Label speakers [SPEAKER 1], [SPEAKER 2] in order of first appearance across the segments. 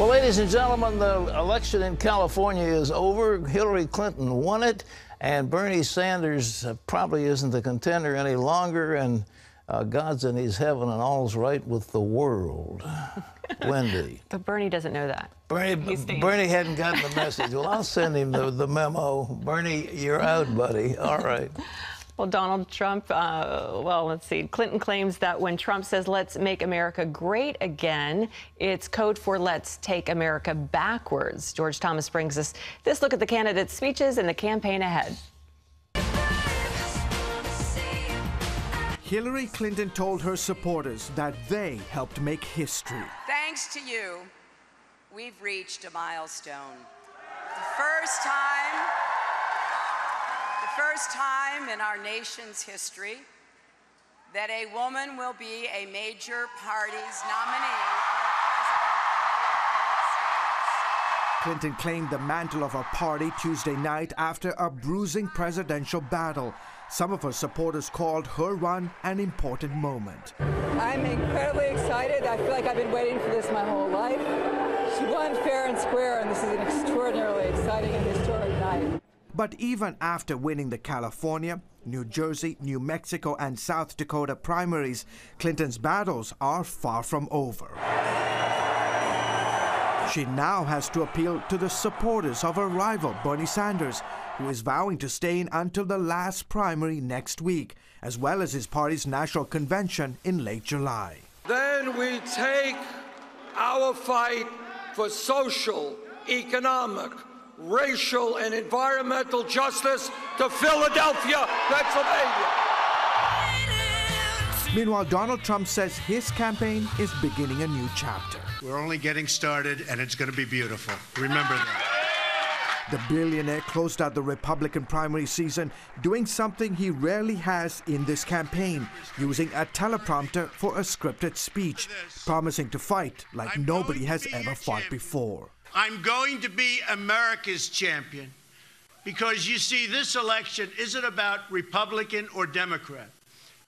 [SPEAKER 1] Well, ladies and gentlemen, the election in California is over. Hillary Clinton won it, and Bernie Sanders probably isn't the contender any longer, and God's in his heaven and all's right with the world. Wendy.
[SPEAKER 2] But Bernie doesn't know that.
[SPEAKER 1] Bernie hadn't gotten the message. Well, I'll send him the memo. Bernie, you're out, buddy. All right.
[SPEAKER 2] Well, Donald Trump, well, let's see. Clinton claims that when Trump says, let's make America great again, it's code for let's take America backwards. George Thomas brings us this look at the candidates' speeches and the campaign ahead.
[SPEAKER 3] Hillary Clinton told her supporters that they helped make history.
[SPEAKER 4] Thanks to you, we've reached a milestone. The first time in our nation's history that a woman will be a major party's nominee for
[SPEAKER 3] Clinton
[SPEAKER 4] President of the United States.
[SPEAKER 3] claimed the mantle of her party Tuesday night after a bruising presidential battle. Some of her supporters called her run an important moment.
[SPEAKER 5] I'm incredibly excited. I feel like I've been waiting for this my whole life. She won fair and square, and this is an extraordinarily exciting and historic night.
[SPEAKER 3] But even after winning the California, New Jersey, New Mexico, and South Dakota primaries, Clinton's battles are far from over. She now has to appeal to the supporters of her rival, Bernie Sanders, who is vowing to stay in until the last primary next week, as well as his party's national convention in late July.
[SPEAKER 6] Then we take our fight for social, economic, racial, and environmental justice to Philadelphia, Pennsylvania.
[SPEAKER 3] Meanwhile, Donald Trump says his campaign is beginning a new chapter.
[SPEAKER 7] We're only getting started, and it's going to be beautiful. Remember that.
[SPEAKER 3] The billionaire closed out the Republican primary season doing something he rarely has in this campaign, using a teleprompter for a scripted speech, promising to fight like nobody has ever fought before.
[SPEAKER 7] I'm going to be America's champion because, you see, this election isn't about Republican or Democrat.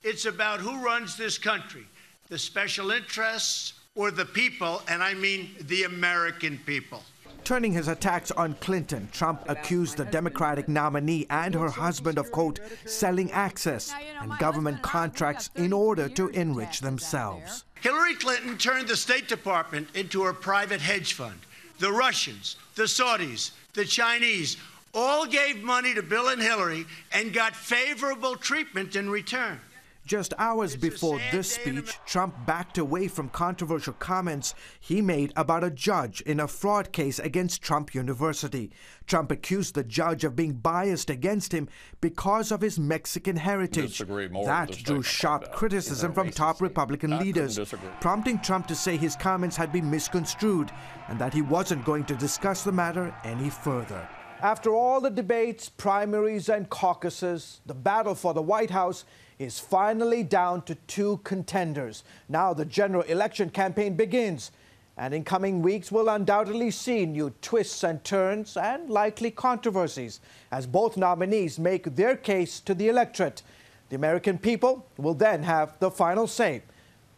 [SPEAKER 7] It's about who runs this country, the special interests or the people, and I mean the American people.
[SPEAKER 3] Turning his attacks on Clinton, Trump accused the Democratic nominee and her husband of, quote, selling access and government contracts in order to enrich themselves.
[SPEAKER 7] Hillary Clinton turned the State Department into her private hedge fund. The Russians, the Saudis, the Chinese all gave money to Bill and Hillary and got favorable treatment in return.
[SPEAKER 3] Just hours before this speech, Trump backed away from controversial comments he made about a judge in a fraud case against Trump University. Trump accused the judge of being biased against him because of his Mexican heritage. That drew sharp criticism from top Republican leaders, prompting Trump to say his comments had been misconstrued and that he wasn't going to discuss the matter any further. After all the debates, primaries, and caucuses, the battle for the White House is finally down to two contenders. Now the general election campaign begins, and in coming weeks we'll undoubtedly see new twists and turns and likely controversies as both nominees make their case to the electorate. The American people will then have the final say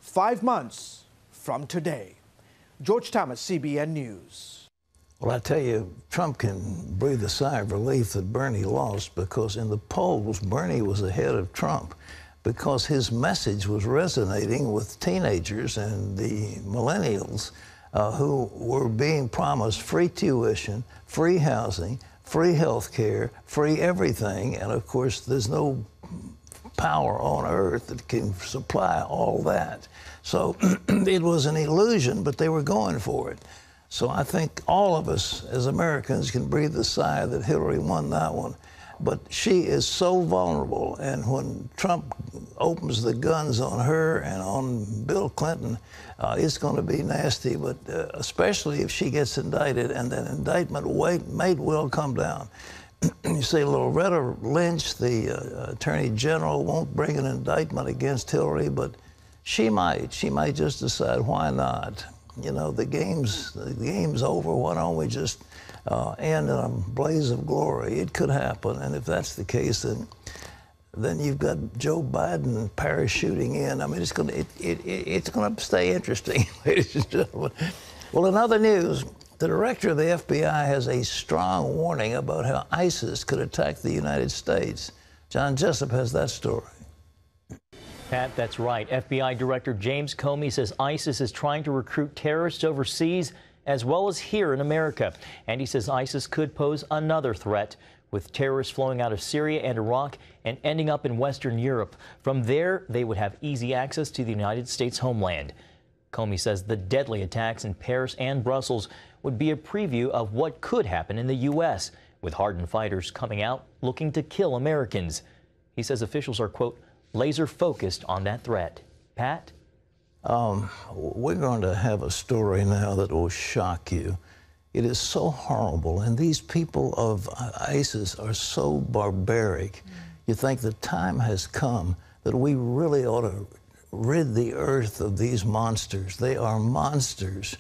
[SPEAKER 3] 5 months from today. George Thomas, CBN News.
[SPEAKER 1] Well, I tell you, Trump can breathe a sigh of relief that Bernie lost, because in the polls, Bernie was ahead of Trump because his message was resonating with teenagers and the millennials who were being promised free tuition, free housing, free health care, free everything. And, of course, there's no power on earth that can supply all that. So it was an illusion, but they were going for it. So I think all of us as Americans can breathe a sigh that Hillary won that one. But she is so vulnerable, and when Trump opens the guns on her and on Bill Clinton, it's going to be nasty, but especially if she gets indicted, and that indictment may well come down. You see, Loretta Lynch, the Attorney General, won't bring an indictment against Hillary, but she might. She might just decide, why not? You know, the game's over. Why don't we just end in a blaze of glory? It could happen, and if that's the case, then you've got Joe Biden parachuting in. I mean, it's going to stay interesting, ladies and gentlemen. Well, in other news, the director of the FBI has a strong warning about how ISIS could attack the United States. John Jessup has that story.
[SPEAKER 8] Pat, that's right. FBI Director James Comey says ISIS is trying to recruit terrorists overseas as well as here in America. And he says ISIS could pose another threat, with terrorists flowing out of Syria and Iraq and ending up in Western Europe. From there, they would have easy access to the United States homeland. Comey says the deadly attacks in Paris and Brussels would be a preview of what could happen in the U.S., with hardened fighters coming out looking to kill Americans. He says officials are, quote, laser focused on that threat. Pat?
[SPEAKER 1] We're going to have a story now that will shock you. It is so horrible, and these people of ISIS are so barbaric. You think the time has come that we really ought to rid the earth of these monsters. They are monsters,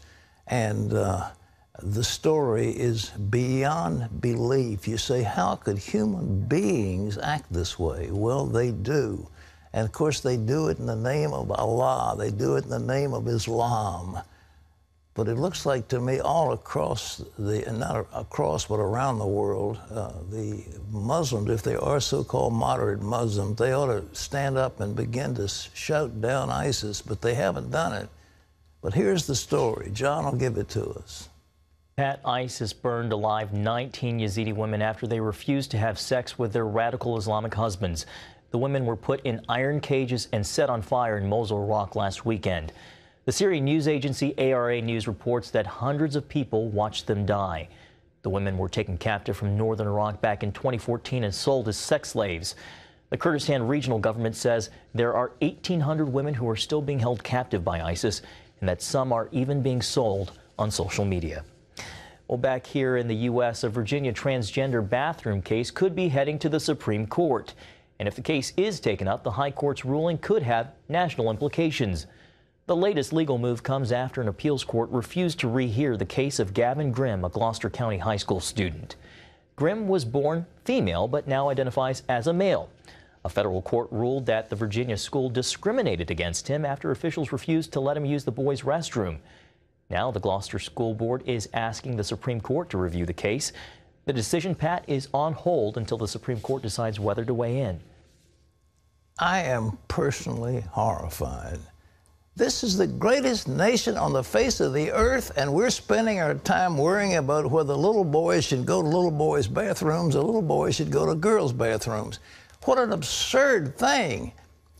[SPEAKER 1] and the story is beyond belief. You say, how could human beings act this way? Well, they do. And of course, they do it in the name of Allah. They do it in the name of Islam. But it looks like to me all across not across, but around the world, the Muslims, if they are so-called moderate Muslims, they ought to stand up and begin to shout down ISIS, but they haven't done it. But here's the story. John will give it to us.
[SPEAKER 8] Pat, ISIS burned alive 19 Yazidi women after they refused to have sex with their radical Islamic husbands. The women were put in iron cages and set on fire in Mosul, Iraq last weekend. The Syrian news agency ARA News reports that hundreds of people watched them die. The women were taken captive from northern Iraq back in 2014 and sold as sex slaves. The Kurdistan regional government says there are 1,800 women who are still being held captive by ISIS, and that some are even being sold on social media. Well, back here in the U.S., a Virginia transgender bathroom case could be heading to the Supreme Court. And if the case is taken up, the High Court's ruling could have national implications. The latest legal move comes after an appeals court refused to rehear the case of Gavin Grimm, a Gloucester County high school student. Grimm was born female, but now identifies as a male. A federal court ruled that the Virginia school discriminated against him after officials refused to let him use the boys' restroom. Now the Gloucester School Board is asking the Supreme Court to review the case. The decision, Pat, is on hold until the Supreme Court decides whether to weigh in.
[SPEAKER 1] I am personally horrified. This is the greatest nation on the face of the earth, and we're spending our time worrying about whether little boys should go to little boys' bathrooms or little boys should go to girls' bathrooms. What an absurd thing.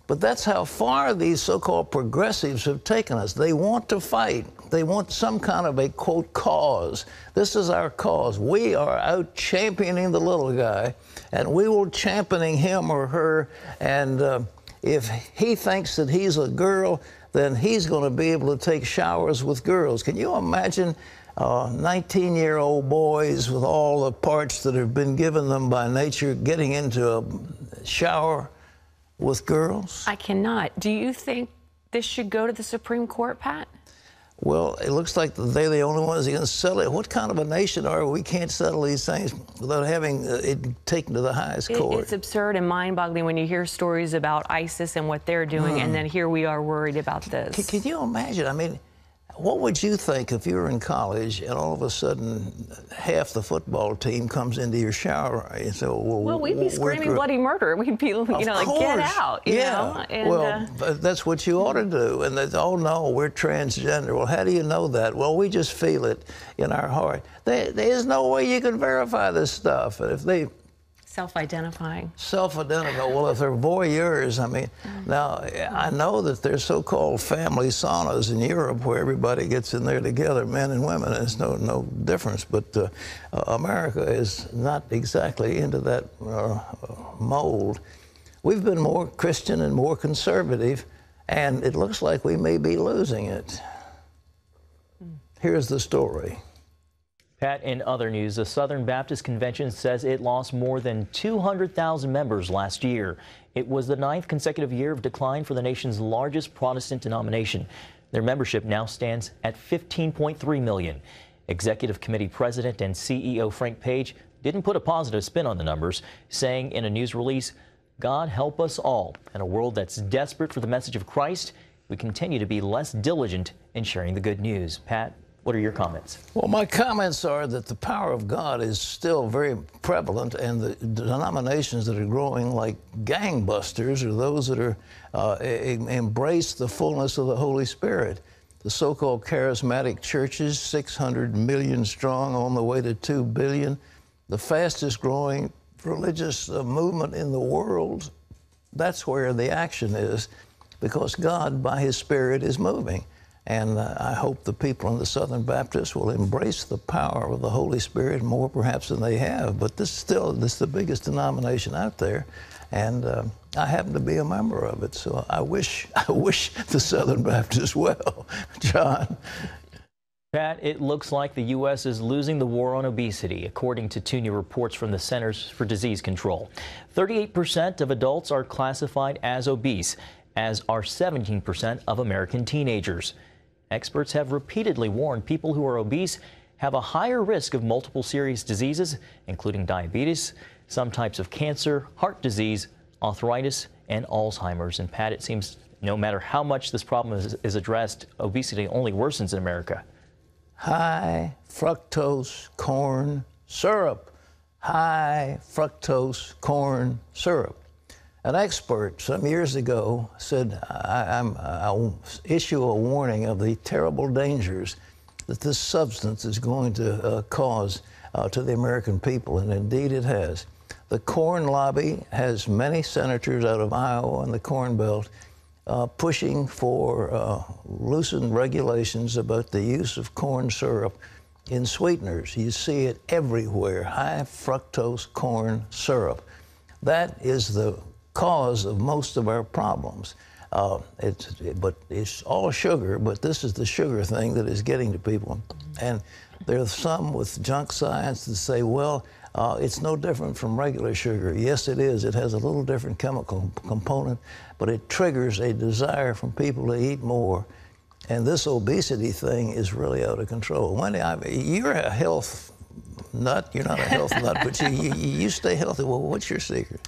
[SPEAKER 1] But that's how far these so-called progressives have taken us. They want to fight. They want some kind of a, quote, cause. This is our cause. We are out championing the little guy, and we will championing him or her, and if he thinks that he's a girl, then he's going to be able to take showers with girls. Can you imagine 19-year-old boys with all the parts that have been given them by nature getting into a shower with girls?
[SPEAKER 2] I cannot. Do you think this should go to the Supreme Court, Pat?
[SPEAKER 1] Well, it looks like they're the only ones that can settle it. What kind of a nation are we? We can't settle these things without having it taken to the highest court.
[SPEAKER 2] It's absurd and mind-boggling when you hear stories about ISIS and what they're doing, and then here we are worried about this.
[SPEAKER 1] Can you imagine? I mean, what would you think if you were in college and all of a sudden half the football team comes into your shower and so,
[SPEAKER 2] well, we'd be screaming bloody murder. We'd be, you know, like, get out, you know? And,
[SPEAKER 1] well, that's what you ought to do. And they, oh, no, we're transgender. Well, how do you know that? Well, we just feel it in our heart. There's no way you can verify this stuff. If they...
[SPEAKER 2] Self-identifying.
[SPEAKER 1] Self-identifying. Well, if they're voyeurs, I mean, now, I know that there's so-called family saunas in Europe where everybody gets in there together, men and women. There's no difference. But America is not exactly into that mold. We've been more Christian and more conservative, and it looks like we may be losing it. Here's the story.
[SPEAKER 8] Pat, in other news, the Southern Baptist Convention says it lost more than 200,000 members last year. It was the 9th consecutive year of decline for the nation's largest Protestant denomination. Their membership now stands at 15.3 million. Executive Committee President and CEO Frank Page didn't put a positive spin on the numbers, saying in a news release, "God help us all. In a world that's desperate for the message of Christ, we continue to be less diligent in sharing the good news." Pat? What are your comments?
[SPEAKER 1] Well, my comments are that the power of God is still very prevalent, and the denominations that are growing like gangbusters are those that are embrace the fullness of the Holy Spirit. The so-called charismatic churches, 600 million strong, on the way to 2 billion, the fastest growing religious movement in the world. That's where the action is, because God, by His Spirit, is moving. And I hope the people in the Southern Baptists will embrace the power of the Holy Spirit more perhaps than they have. But this is the biggest denomination out there. And I happen to be a member of it. So I wish the Southern Baptists well. John.
[SPEAKER 8] Pat, it looks like the U.S. is losing the war on obesity, according to 2 new reports from the Centers for Disease Control. 38% of adults are classified as obese, as are 17% of American teenagers. Experts have repeatedly warned people who are obese have a higher risk of multiple serious diseases, including diabetes, some types of cancer, heart disease, arthritis, and Alzheimer's. And Pat, it seems no matter how much this problem is addressed, obesity only worsens in America.
[SPEAKER 1] High fructose corn syrup. High fructose corn syrup. An expert some years ago said, I'll issue a warning of the terrible dangers that this substance is going to cause to the American people, and indeed it has. The corn lobby has many senators out of Iowa and the Corn Belt pushing for loosened regulations about the use of corn syrup in sweeteners. You see it everywhere, high fructose corn syrup. That is the cause of most of our problems. But it's all sugar, but this is the sugar thing that is getting to people. And there's some with junk science that say, well, it's no different from regular sugar. Yes, it is. It has a little different chemical component, but it triggers a desire from people to eat more. And this obesity thing is really out of control. Wendy, you're a health nut. You're not a health nut, but you stay healthy. Well, what's your secret?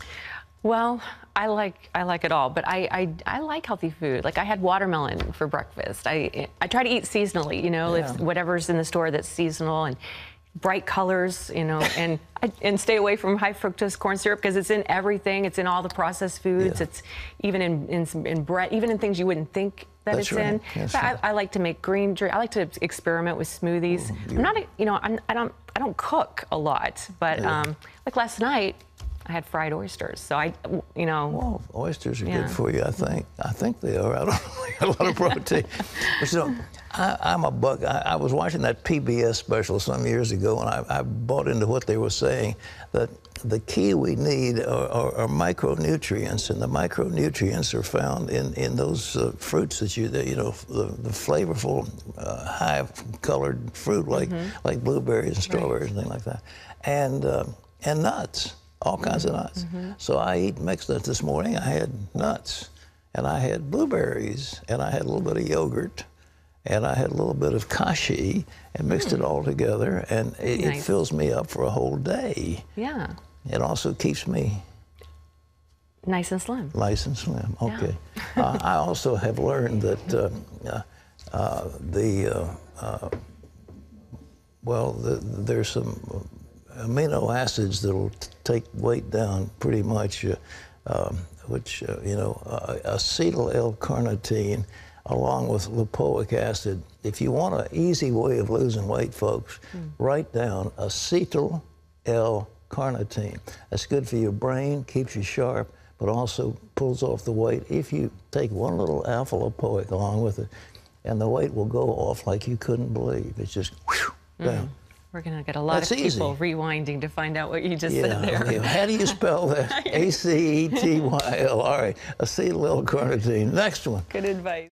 [SPEAKER 2] Well, I like it all, but I like healthy food. Like I had watermelon for breakfast. I try to eat seasonally, you know, if whatever's in the store that's seasonal, and bright colors, you know, and stay away from high fructose corn syrup because it's in everything. It's in all the processed foods. It's even in bread, even in things you wouldn't think that it's in. I like to make green drink. I like to experiment with smoothies. I'm not, I don't cook a lot, but like last night, I had fried oysters, so Well, oysters are good for you, I think. I think they are. I don't know. Got a lot of protein. But you know, I'm a bug. I was watching that PBS special some years ago, and I bought into what they were saying, that the key we need are micronutrients, and the micronutrients are found in those fruits that the flavorful, high-colored fruit like blueberries and strawberries and things like that, and nuts. All kinds of nuts. So I eat mixed nuts. This morning I had nuts, and I had blueberries, and I had a little bit of yogurt, and I had a little bit of kashi, and mixed it all together, and it fills me up for a whole day. Yeah. It also keeps me nice and slim.
[SPEAKER 1] Nice and slim. Okay. Yeah. I also have learned that there's some amino acids that'll take weight down pretty much, acetyl L-carnitine along with lipoic acid. If you want an easy way of losing weight, folks, write down acetyl L-carnitine. That's good for your brain, keeps you sharp, but also pulls off the weight. If you take one little alpha lipoic along with it, and the weight will go off like you couldn't believe. It's just down.
[SPEAKER 2] We're going to get a lot of people rewinding to find out what you just said there.
[SPEAKER 1] Okay. How do you spell that? A-C-E-T-Y-L. All right. Acetyl L-carnitine. Next one.
[SPEAKER 2] Good advice.